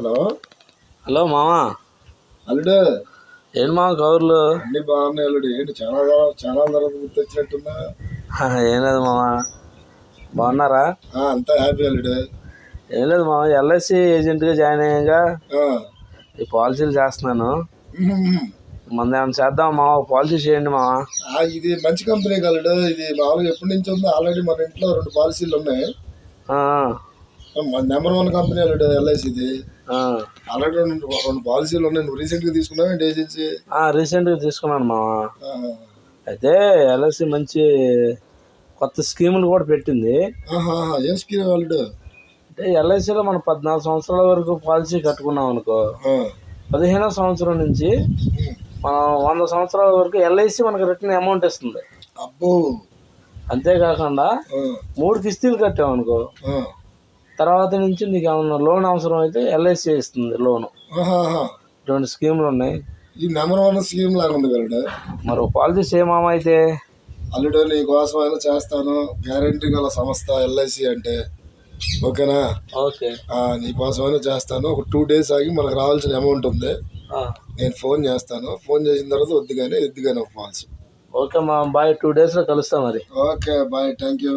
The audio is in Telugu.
హలో హలో మామా. అల్లుడు ఏంటి మామ కవర్లు? అన్ని బాగున్నాయి అల్లుడు. ఏంటి చాలా చాలా తర్వాత గుర్తొచ్చినట్టున్నా? ఏం లేదు మామ, బాగున్నారా? అంతా హ్యాపీ అల్లుడు. ఏం లేదు మామ, ఎల్ఐసి ఏజెంట్గా జాయిన్ అయ్యాగా ఆ, ఈ పాలసీలు చేస్తున్నాను. మ్మ్. మన ఏమైనా చేద్దాం మామ, పాలసీ చేయండి మామ. ఇది మంచి కంపెనీ అల్లుడు. ఇది మామూలుగా ఎప్పటి నుంచి ఉందో ఆల్రెడీ మన ఇంట్లో 2 పాలసీలు ఉన్నాయి. ఆ, నెంబర్ 1 కంపెనీ అల్లుడు ఎల్ఐసిది. ఆ, ఆల్రెడీ రెండు పాలసీలు ఉన్నాయి. నువ్వు రీసెంట్గా తీసుకున్నావు ఏంటి ఏజెన్సీ? రీసెంట్గా తీసుకున్నాను మామ. అయితే ఎల్ఐసి మంచి కొత్త స్కీములు కూడా పెట్టింది. ఏం స్కీమ్ అల్లుడు? అంటే ఎల్ఐసిలో మనం 14 సంవత్సరాల వరకు పాలసీ కట్టుకున్నాం అనుకో, 15వ సంవత్సరం నుంచి మనం 100 సంవత్సరాల వరకు ఎల్ఐసి మనకు రిటర్న్ అమౌంట్ ఇస్తుంది. అబ్బో. అంతేకాకుండా 3 కిస్తీలు కట్టాం అనుకో, తర్వాత నుంచి నీకు ఏమన్నా లోన్ అవసరం అయితే ఎల్ఐసి ఇస్తుంది లోను. ఇటువంటి స్కీములు ఉన్నాయి. ఈ నెంబర్ 1 స్కీమ్ లాగా ఉంది అల్లుడు. మరి పాలసీ సేమ్ అయితే అల్లుడు నీ కోసమైనా చేస్తాను. గ్యారంటీ గల సంస్థ ఎల్ఐసి అంటే, ఓకేనా? ఓకే. నీ కోసమైనా చేస్తాను. ఒక 2 days ఆగి మనకు రావాల్సిన అమౌంట్ ఉంది. నేను ఫోన్ చేస్తాను. ఫోన్ చేసిన తర్వాత వద్దుగానే ఒక పాలసీ. ఓకే మా బాయ్, 2 daysలో కలుస్తాం మరి. Okay bye, thank you.